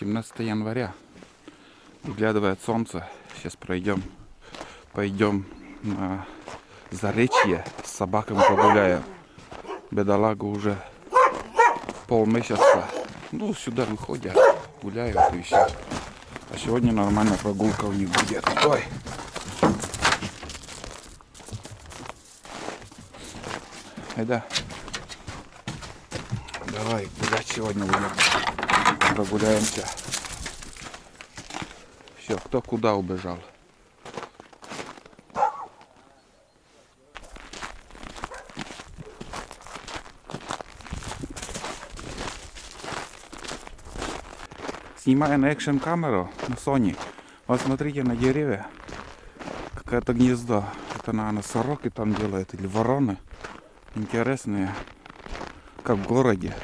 17 января. Выглядывает солнце. Сейчас пойдем на Заречье с собаками погуляем. Бедолага уже полмесяца. Ну, сюда выходят, гуляют и все. А сегодня нормальная прогулка у них будет. Ой! Да. Давай гулять сегодня будем. Прогуляемся. Все, кто куда убежал. Снимая на экшн камеру на Sony. Вот смотрите на деревья. Какое-то гнездо. Это, наверное, сороки там делают или вороны. Интересные. Как в городе.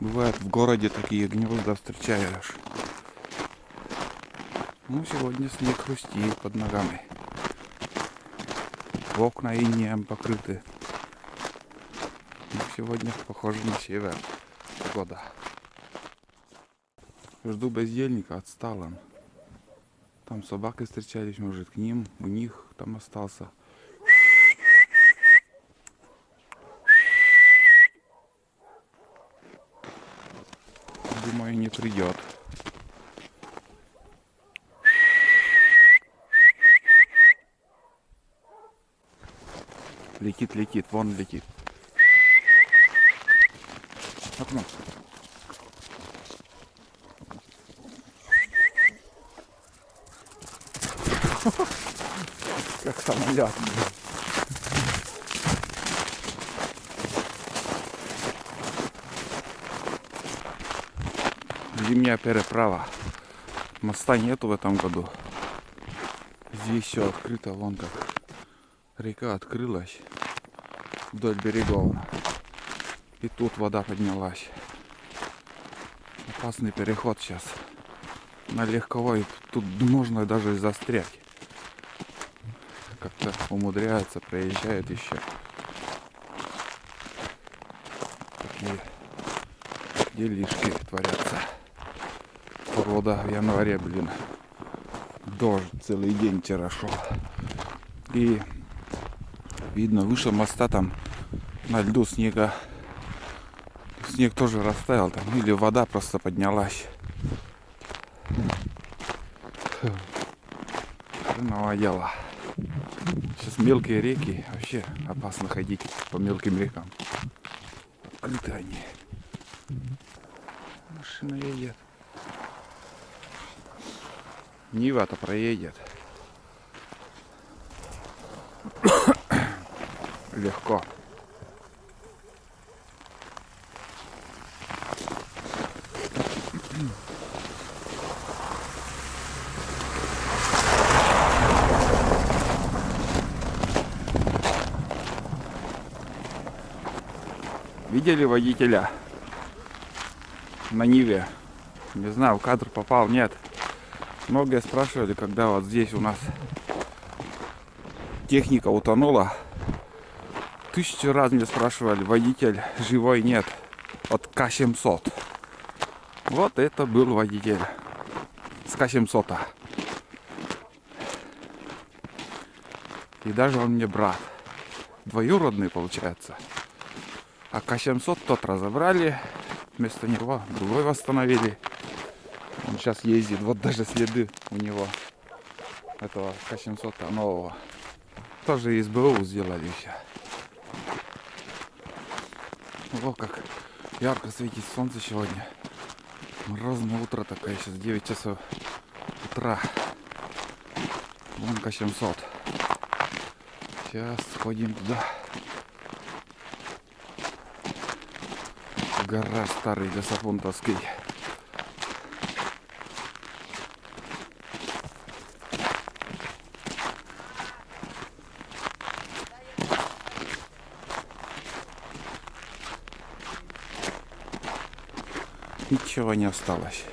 Бывает в городе такие гнезда встречаешь. Ну, сегодня снег хрустит под ногами. Окна инеем покрыты. Сегодня похоже на север. Погода. Жду бездельника, отстал он. Там собаки встречались, может, к ним, у них там остался. Думаю, не придет. Летит, вон летит. Окно. Как самолет. Зимняя переправа. Моста нету в этом году. Здесь все открыто, вон как. Река открылась вдоль берегов. И тут вода поднялась. Опасный переход сейчас. На легковой тут можно даже застрять. Как-то умудряются, проезжают еще. Такие делишки творятся. Погода в январе, блин. Дождь целый день вчера шел. И видно, выше моста там на льду снега. Снег тоже растаял там. Или вода просто поднялась. Хреново дело. Сейчас мелкие реки. Вообще опасно ходить по мелким рекам. Открыты они. Машина едет. Нива-то проедет. Легко. Видели водителя на Ниве? Не знаю, в кадр попал, нет. Многие спрашивали, когда вот здесь у нас техника утонула. 1000 раз мне спрашивали, водитель живой, нет. От К-700. Вот это был водитель с К-700. И даже он мне брат. Двоюродный получается. А К-700 тот разобрали. Вместо него другой восстановили. Он сейчас ездит. Вот даже следы у него. Этого К-700 нового. Тоже из БУ сделали еще. О, как ярко светит солнце сегодня. Морозное утро такое. Сейчас 9 часов утра. Вон К-700. Сейчас сходим туда. Гараж старый лесофонтовский. Ничего не осталось.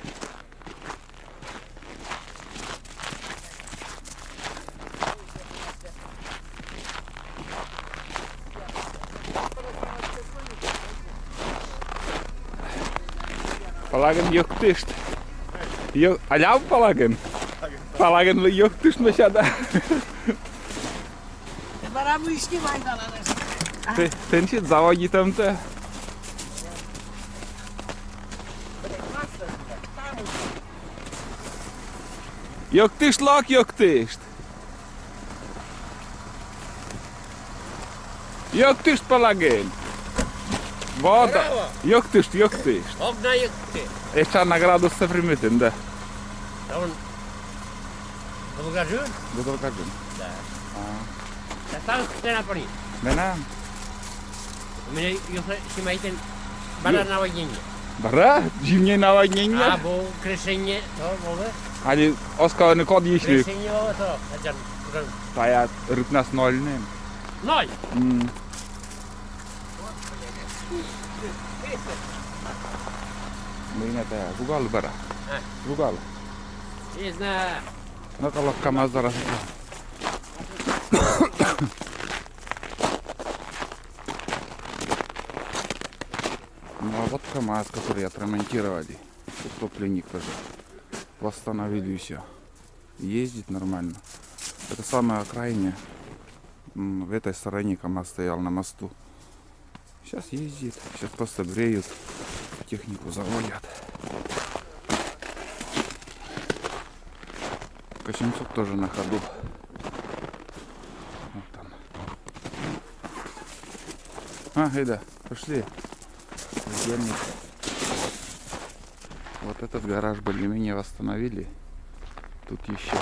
Полагам, yok tышт. Älä palagen. Palagen või juhtus me seda. Bara myšky mají dala. Ten si zavodí tam to. Juhtus lak juhtus. Juhtus palagen. Вода. Juhtus. Огна юхты. Еще наградуса примитим, да. Да он долгожен? Да долгожен. Да. Да там кто напомнит? Мена. У меня семейный бара наводнение. Бара? Зимнее наводнение? А, был крещение, то было. Али оскалный код если. Крещение было, то. Стоят рыбнас нольные. Ноль. Niin näitä Google bara. Google. Не знаю. No kalau kamazara. Ну а вот КамАЗ, который отремонтировали. Утопленник тоже. Восстановили все. Ездит нормально. Это самое окраине. В этой стороне КамАЗ стоял на мосту. Сейчас ездит. Сейчас просто бреют. Технику заводят. К700 тоже на ходу. Вот там. Эда, пошли. Подъемник. Вот этот гараж более-менее восстановили. Тут еще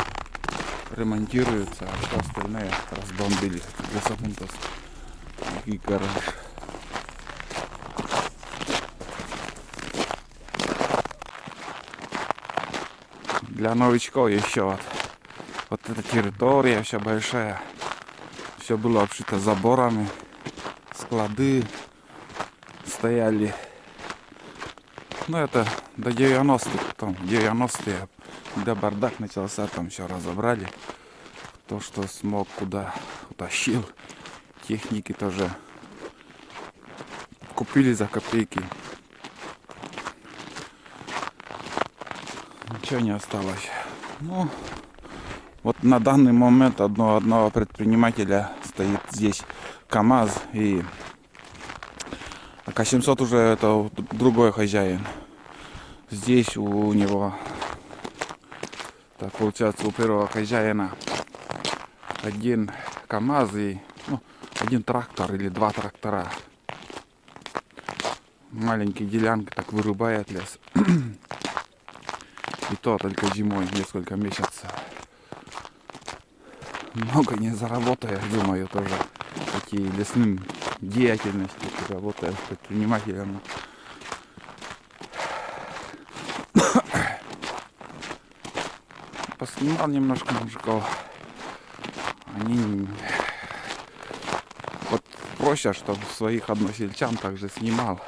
ремонтируется, а все остальное разбомбили. Лесопунтос. И гараж. Для новичков еще вот эта территория вся большая. Все было обшито заборами. Склады стояли. Ну это до 90-х. Потом 90-е, когда бардак начался, там все разобрали. То, что смог, куда утащил. Техники тоже купили за копейки. Ничего не осталось. Ну, вот на данный момент одного предпринимателя стоит здесь КамАЗ, и К700 уже это другой хозяин. Здесь у него, так получается, у первого хозяина один КамАЗ и один трактор или два трактора. Маленький делянка так вырубает лес. И то только зимой, несколько месяцев. Много не заработаешь, думаю, тоже. Такие лесным деятельностью, работая с предпринимателями. Поснимал немножко мужиков. Они вот проще, чтобы своих односельчан также снимал.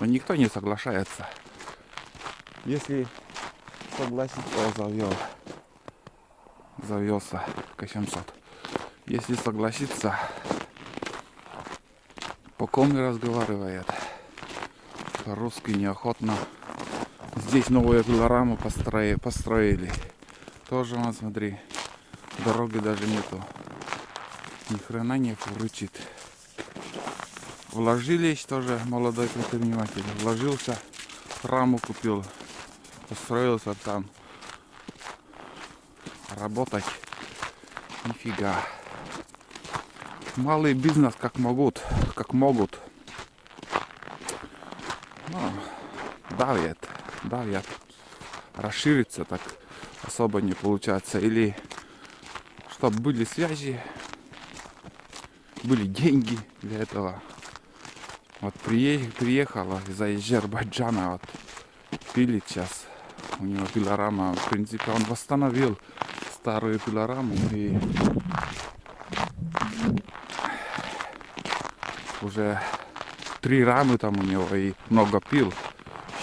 Но никто не соглашается. Если согласится, завелся К700. Если согласится, по-коми разговаривает. По-русски неохотно. Здесь новую пилораму построили. Тоже, вон, смотри, дороги даже нету. Ни хрена не фурычит. Вложились тоже молодой предприниматель. Вложился, раму купил. Построился там. Работать нифига. Малый бизнес как могут. Ну, давят. Расшириться так особо не получается. Или чтобы были связи, были деньги для этого. Вот приехала из Азербайджана, вот пилит сейчас. У него пилорама, в принципе, он восстановил старую пилораму и уже 3 рамы там у него и много пил,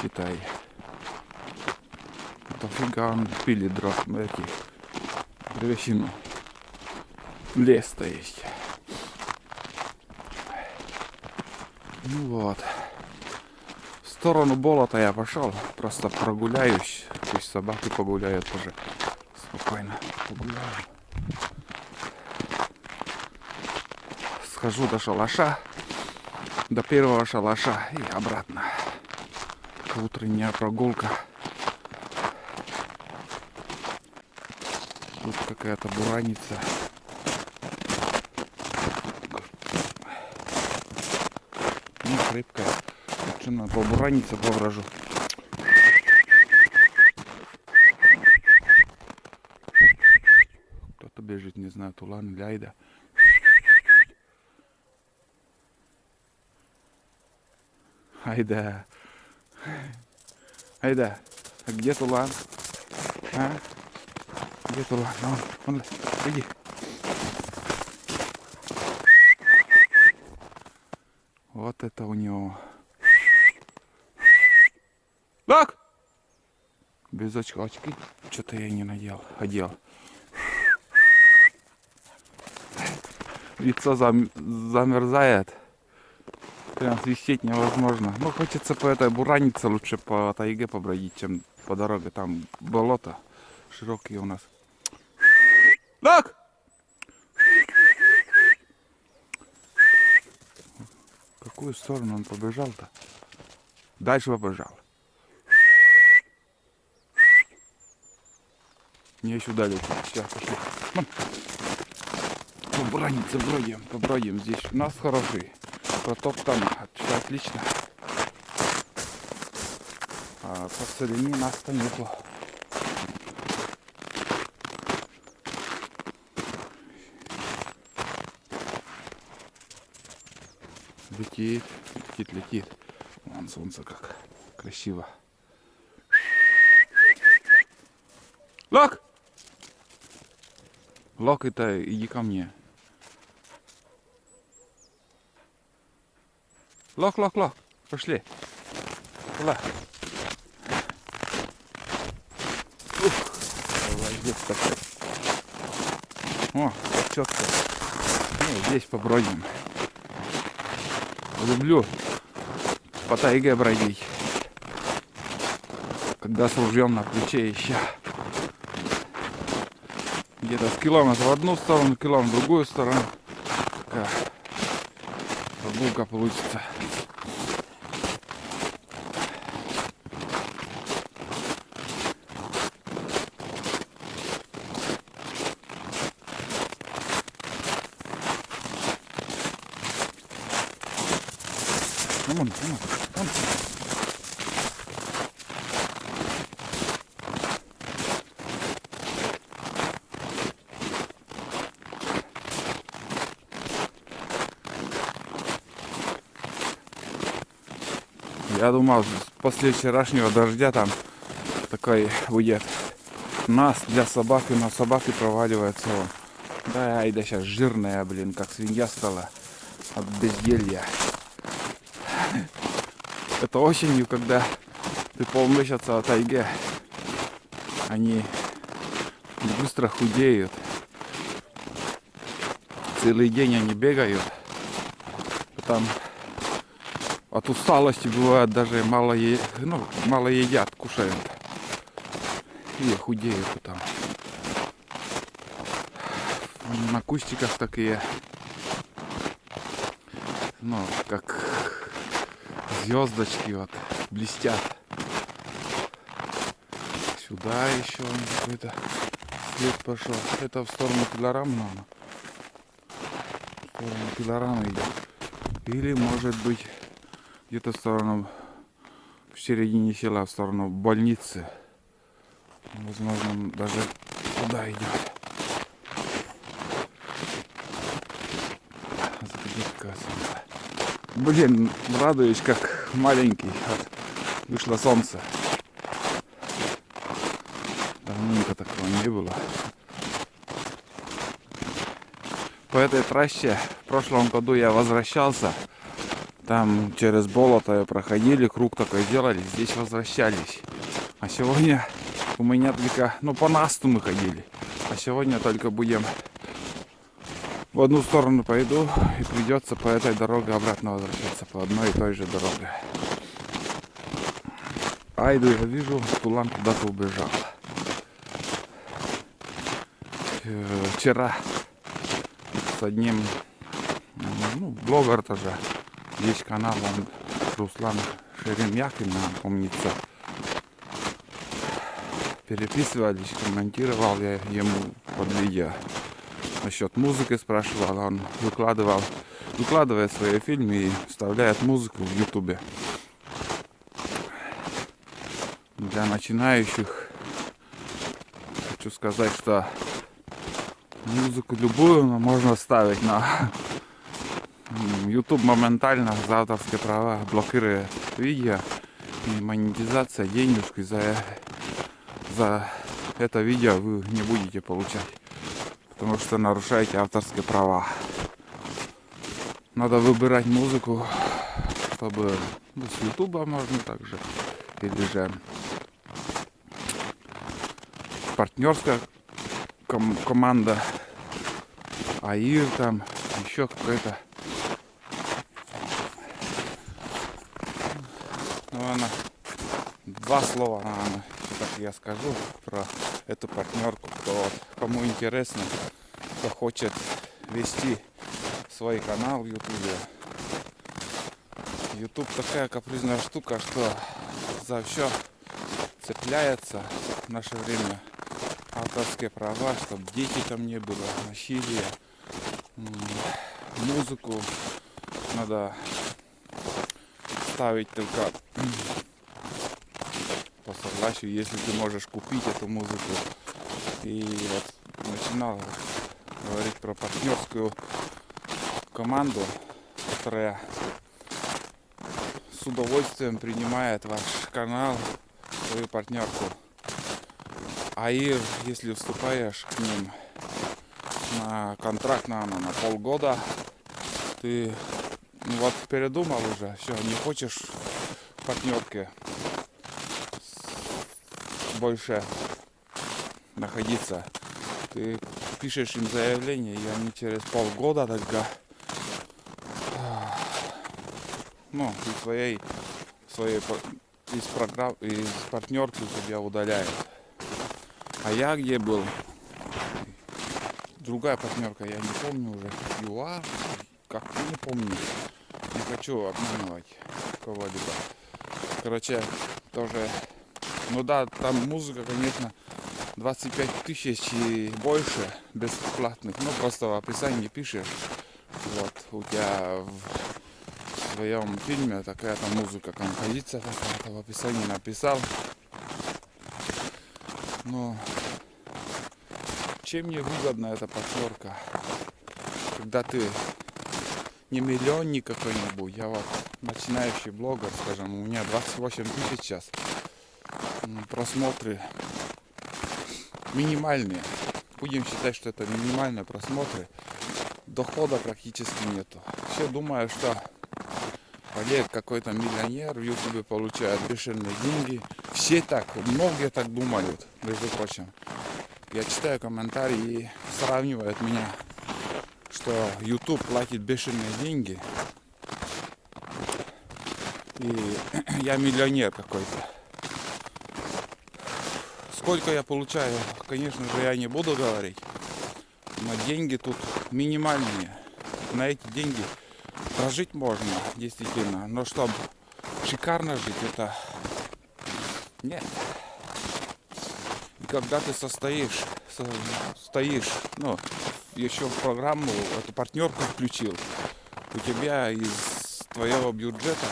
считай. Дофига он пилит древесину. Лес-то есть. Ну вот. сторону болота я пошел. Просто прогуляюсь. Пусть собаки погуляют уже. Спокойно погуляю. Схожу до шалаша. До первого шалаша и обратно. Утренняя прогулка. Тут какая-то бураница. Ну, рыбка. Что надо побураниться, повражу. Кто-то бежит, не знаю, тулан или айда. Айда. Айда. А где тулан? А? Где тулан? Вон, иди. Вот это у него. Так! Без очка. Очки. Что-то я не надел. Одел. Лицо замерзает. Прям свистеть невозможно. Ну, хочется по этой буранице лучше по тайге побродить, чем по дороге. Там болото широкие у нас. Так! В какую сторону он побежал-то? Дальше побежал. Не сюда летит. Сейчас пошли. По буранице побродим. Здесь у нас хороший. Протоптан. Все отлично. А по целине нас-то нету. Летит. Вон солнце как красиво. Лок! Лок, это иди ко мне. Лок. Пошли. Ла. Молодец такой. О, четко. Ну, здесь побродим. Люблю по тайге бродить. Когда с ружьем на плече еще. Где-то с километра в одну сторону, километр в другую сторону. Такая прогулка получится. Вон. Я думал, после вчерашнего дождя там такой будет нас для собак, и на собаки проваливается он. Да, айда сейчас жирная, блин, как свинья стала от безделья. Это осенью, когда ты полмесяца в тайге, они быстро худеют. Целый день они бегают. Там от усталости бывает даже мало едят, кушают. И худеют там. На кустиках такие, ну, как звездочки вот блестят. Сюда еще какой-то след пошел. Это в сторону Пилорама, наверное. В сторону Пилорама идет. Или может быть где-то в сторону, в середине села, в сторону больницы. Возможно, даже туда идет. Блин, радуюсь, как маленький. Вышло солнце. Давненько такого не было. По этой трассе в прошлом году я возвращался. Там через болото проходили, круг такой делали, здесь возвращались. А сегодня у меня только, по насту мы ходили. А сегодня только будем в одну сторону пойду, и придется по этой дороге обратно возвращаться, по одной и той же дороге. Айду я вижу, Тулан куда-то убежал. Вчера с одним, блогер тоже, есть канал, он Руслан Шеремякин, помнится. Переписывались, комментировал я ему под видео. Насчет музыки спрашивал, он выкладывает свои фильмы и вставляет музыку в ютубе. Для начинающих хочу сказать, что музыку любую можно ставить на YouTube моментально за авторские права блокирует видео, и монетизация, денежки за это видео вы не будете получать, потому что нарушаете авторские права. Надо выбирать музыку, чтобы с YouTube можно также, или же партнерская команда, АИР, там еще какой-то. Два слова, так я скажу про эту партнерку. Кому интересно, кто хочет вести свой канал в YouTube. YouTube такая капризная штука, что за все цепляется в наше время. Авторские права, чтобы дети там не было, насилия, музыку надо ставить только по согласию, если ты можешь купить эту музыку. И вот начинал говорить про партнерскую команду, которая с удовольствием принимает ваш канал, свою партнерку. АИР, если вступаешь к ним на контракт на полгода, ты передумал уже, все, не хочешь в партнерке больше находиться, ты пишешь им заявление, и они через полгода тогда из программ, из партнерки тебя удаляют. А я где был? Другая партнерка, я не помню уже. ЮА, как-то не помню. Не хочу обманывать кого-либо. Короче, тоже. Ну да, там музыка, конечно, 25 тысяч и больше бесплатных. Ну просто в описании пишешь. Вот, у тебя в своем фильме такая-то музыка, композиция такая-то в описании написал. Но чем мне выгодна эта партнерка? Когда ты не миллионник какой-нибудь, я вот начинающий блогер, скажем, у меня 28 тысяч сейчас. Просмотры минимальные. Будем считать, что это минимальные просмотры. Дохода практически нету. Все думают, что Олег какой-то миллионер в Ютубе получает бешеные деньги. Все так, многие так думают, между прочим. Я читаю комментарии и сравнивают меня, что YouTube платит бешеные деньги. И я миллионер какой-то. Сколько я получаю, конечно же, я не буду говорить. Но деньги тут минимальные. На эти деньги прожить можно, действительно. Но чтобы шикарно жить, это нет. И когда ты стоишь, еще в программу, эту партнерку включил, у тебя из твоего бюджета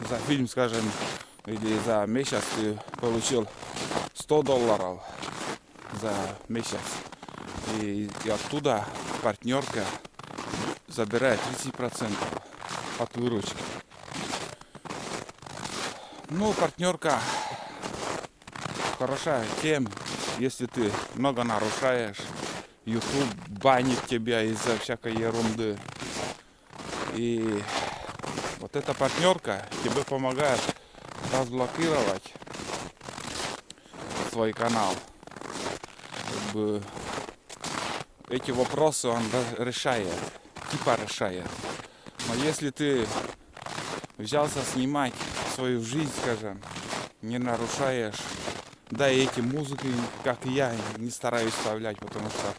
за фильм, скажем, или за месяц ты получил $100 за месяц. И оттуда партнерка забирает 30% от выручки. Ну, партнерка хороша тем, если ты много нарушаешь, YouTube банит тебя из-за всякой ерунды. И вот эта партнерка тебе помогает разблокировать свой канал. Как бы эти вопросы он решает, решает. Но если ты взялся снимать свою жизнь, скажем, не нарушаешь. Да и эти музыки, как и я, не стараюсь вставлять, потому что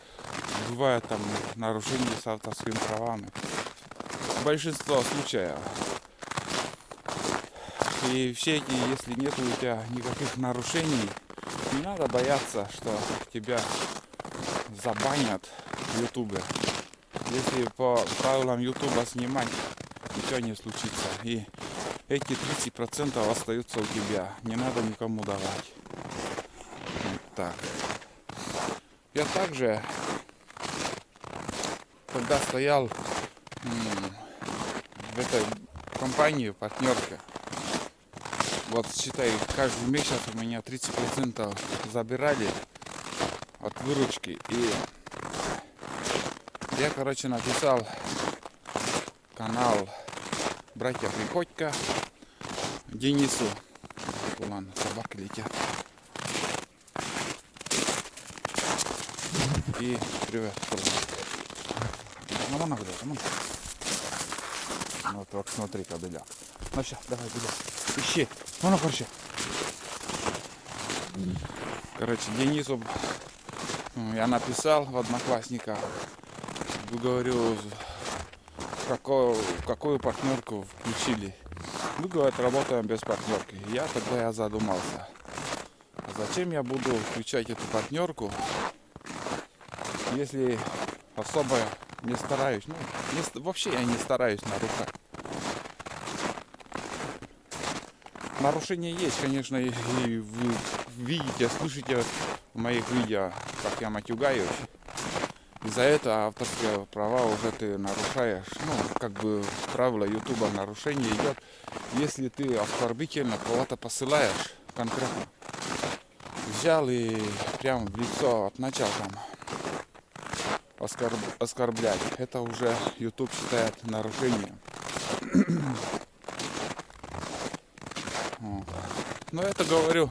бывает там нарушения с авторскими правами. Большинство случаев. И все эти, если нет у тебя никаких нарушений, не надо бояться, что тебя забанят в Ютубе. Если по правилам Ютуба снимать, ничего не случится. И эти 30% остаются у тебя. Не надо никому давать. Вот так. Я также, когда стоял в этой компании, партнерке, вот считай, каждый месяц у меня 30% забирали от выручки. И я, короче, написал канал Братья Приходько Денису. Ладно, собаки летят. И привет, мама куда? Вот так, смотри, кабеля. Ну сейчас, давай, гуляй. Ищи. Ну, короче. Короче, Денису я написал в Одноклассниках. Говорю, какую партнерку включили. Ну, говорят, работаем без партнерки. Я задумался. А зачем я буду включать эту партнерку, если особо не стараюсь. Ну, вообще я не стараюсь нарушать. Нарушения есть, конечно, и вы видите, слышите в моих видео, как я матюгаюсь. И за это авторские права уже ты нарушаешь. Ну, как бы правило Ютуба нарушение идет, если ты оскорбительно кого-то посылаешь конкретно. Взял и прям в лицо начал там оскорблять. Это уже YouTube считает нарушением. Но это говорю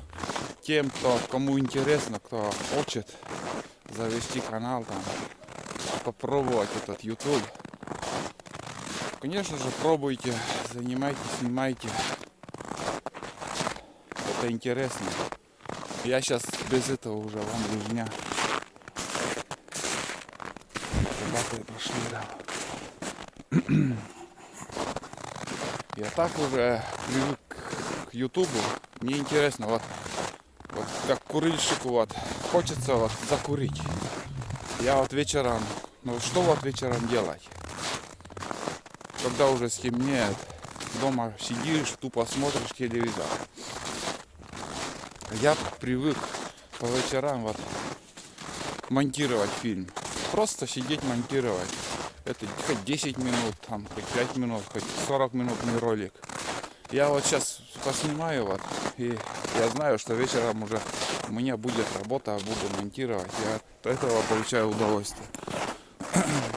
тем, кому интересно, кто хочет завести канал, там, попробовать этот YouTube. Конечно же, пробуйте, занимайтесь, снимайте. Это интересно. Я сейчас без этого уже вам лыжня. Ребята пошли, да. Я так уже привык к Ютубу. Мне интересно, вот как курильщику вот хочется вот закурить. Я вот вечером, ну что вот вечером делать? Когда уже стемнеет, дома сидишь, тупо смотришь телевизор. Я привык по вечерам вот монтировать фильм. Просто сидеть монтировать. Это хоть 10 минут, там, хоть 5 минут, хоть 40 минутный ролик. Я вот сейчас поснимаю вот, и я знаю, что вечером уже у меня будет работа, буду монтировать. Я от этого получаю удовольствие.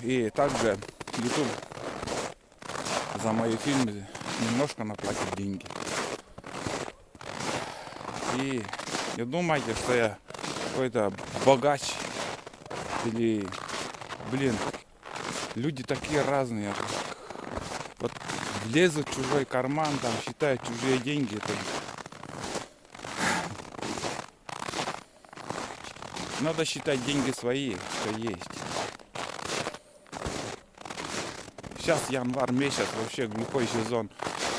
И также YouTube за мои фильмы немножко наплатит деньги. И не думайте, что я какой-то богач или, блин, люди такие разные. Вот лезут в чужой карман, там считают чужие деньги. Это... Надо считать деньги свои, что есть. Сейчас январь месяц, вообще глухой сезон,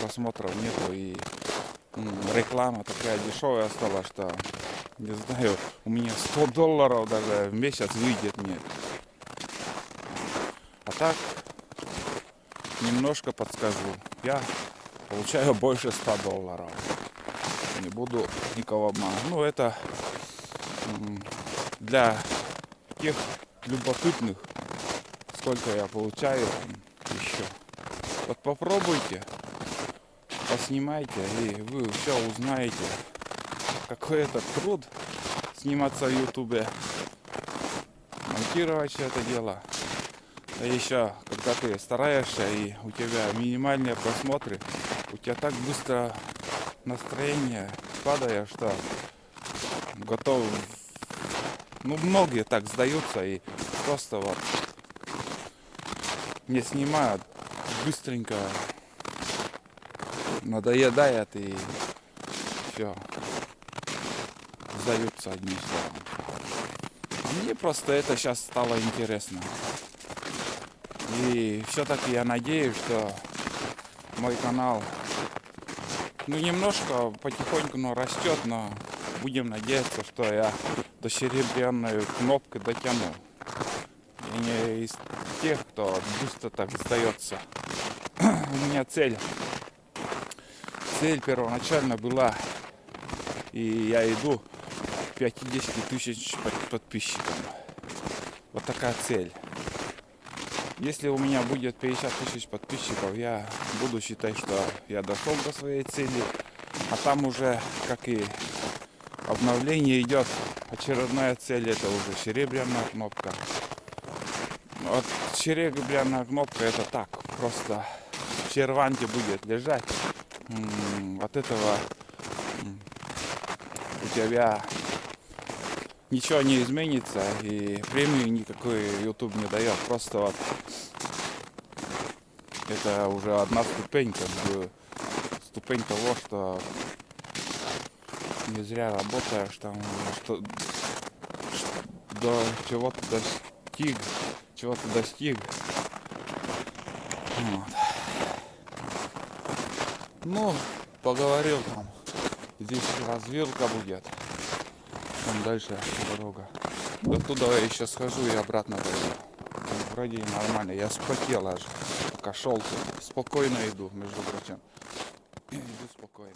просмотров нету, и реклама такая дешевая стала, что, не знаю, у меня $100 даже в месяц выйдет мне. А так, немножко подскажу, я получаю больше $100. Не буду никого обманывать. Ну, это для тех любопытных, сколько я получаю еще. Вот попробуйте, поснимайте, и вы все узнаете, какой это труд сниматься в Ютубе, монтировать все это дело. А еще, когда ты стараешься и у тебя минимальные просмотры, у тебя так быстро настроение падает, что готов. Ну, многие так сдаются и просто вот не снимают, быстренько надоедает и все. сдаются одним словом. Мне просто это сейчас стало интересно. И все-таки я надеюсь, что мой канал, ну, немножко потихоньку, но растет, но будем надеяться, что я до серебряной кнопки дотяну. Я не из тех, кто быстро так сдается. У меня цель первоначально была, и я иду к 50 тысяч подписчикам. Вот такая цель. Если у меня будет 50 тысяч подписчиков, я буду считать, что я дошел до своей цели. А там уже, как и обновление идет, очередная цель — это уже серебряная кнопка. Вот серебряная кнопка — это так, просто в серванте будет лежать. От этого у тебя ничего не изменится, и премию никакой YouTube не дает. Просто вот это уже одна ступень, как бы ступень того, что не зря работаешь, там, что до чего-то достиг. Вот. Ну, поговорил там. Здесь развилка будет. Там дальше дорога. До туда я еще схожу и обратно пойду. Вроде нормально. Я спотел аж. Пока шел. Спокойно иду, между прочим. Иду спокойно.